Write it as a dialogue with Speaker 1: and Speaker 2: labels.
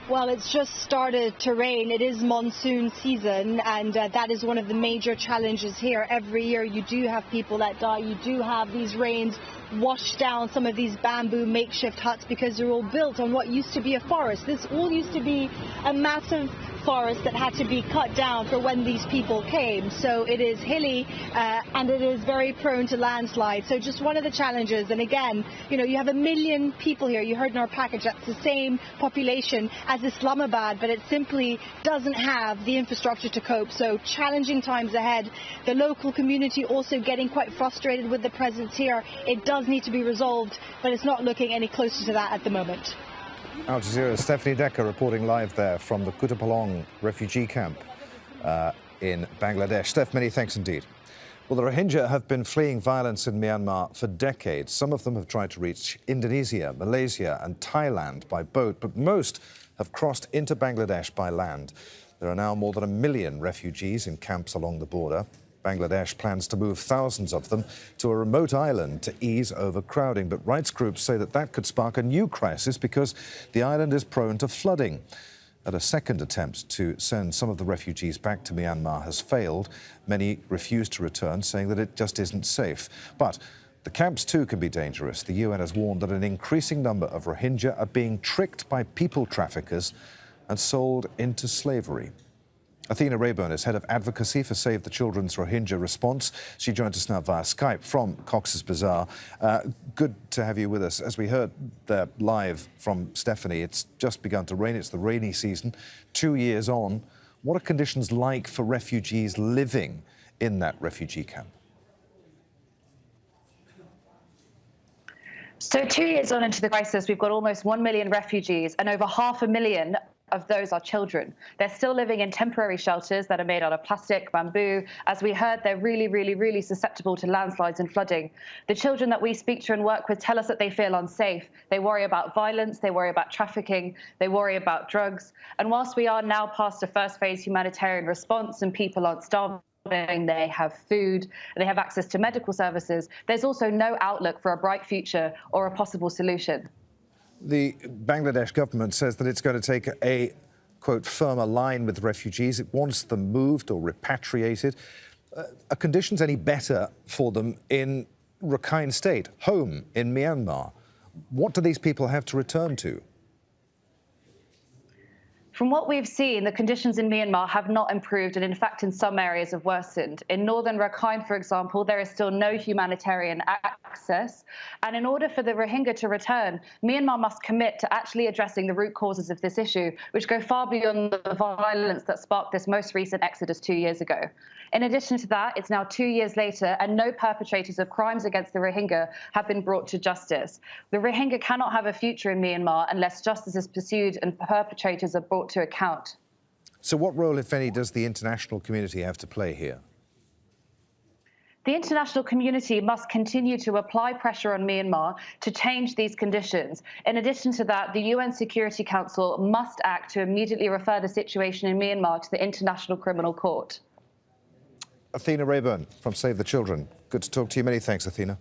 Speaker 1: Well, it's just started to rain. It is monsoon season, and that is one of the major challenges here. Every year you do have people that die. You do have these rains wash down some of these bamboo makeshift huts because they're all built on what used to be a forest. This all used to be a massive forest that had to be cut down for when these people came. So it is hilly and it is very prone to landslides. So just one of the challenges. And again, you know, you have 1 million people here. You heard in our package that's the same population as Islamabad, but it simply doesn't have the infrastructure to cope. So challenging times ahead. The local community also getting quite frustrated with the presence here. It does need to be resolved, but it's not looking any closer to that at the moment.
Speaker 2: Al Jazeera's Stephanie Decker reporting live there from the Kutupalong refugee camp in Bangladesh. Steph, many thanks indeed. Well, the Rohingya have been fleeing violence in Myanmar for decades. Some of them have tried to reach Indonesia, Malaysia and Thailand by boat, but most have crossed into Bangladesh by land. There are now more than 1 million refugees in camps along the border. Bangladesh plans to move thousands of them to a remote island to ease overcrowding. But rights groups say that that could spark a new crisis because the island is prone to flooding. And a second attempt to send some of the refugees back to Myanmar has failed. Many refuse to return, saying that it just isn't safe. But the camps too can be dangerous. The UN has warned that an increasing number of Rohingya are being tricked by people traffickers and sold into slavery. Athena Rayburn is head of advocacy for Save the Children's Rohingya Response. She joins us now via Skype from Cox's Bazaar. Good to have you with us. As we heard there live from Stephanie, it's just begun to rain. It's the rainy season, 2 years on. What are conditions like for refugees living in that refugee camp?
Speaker 3: So 2 years on into the crisis, we've got almost 1 million refugees, and over 500,000 of those are children. They're still living in temporary shelters that are made out of plastic, bamboo. As we heard, they're really susceptible to landslides and flooding. The children that we speak to and work with tell us that they feel unsafe. They worry about violence, they worry about trafficking, they worry about drugs. And whilst we are now past a first phase humanitarian response and people aren't starving, they have food, they have access to medical services, there's also no outlook for a bright future or a possible solution.
Speaker 2: The Bangladesh government says that it's going to take a, quote, firmer line with refugees. It wants them moved or repatriated. Are conditions any better for them in Rakhine State, home in Myanmar? What do these people have to return to?
Speaker 3: From what we've seen, the conditions in Myanmar have not improved and, in fact, in some areas have worsened. In northern Rakhine, for example, there is still no humanitarian access. And in order for the Rohingya to return, Myanmar must commit to actually addressing the root causes of this issue, which go far beyond the violence that sparked this most recent exodus 2 years ago. In addition to that, it's now 2 years later and no perpetrators of crimes against the Rohingya have been brought to justice. The Rohingya cannot have a future in Myanmar unless justice is pursued and perpetrators are brought to account.
Speaker 2: So what role, if any, does the international community have to play here?
Speaker 3: The international community must continue to apply pressure on Myanmar to change these conditions. In addition to that, the UN Security Council must act to immediately refer the situation in Myanmar to the International Criminal Court.
Speaker 2: Athena Rayburn from Save the Children. Good to talk to you. Many thanks, Athena.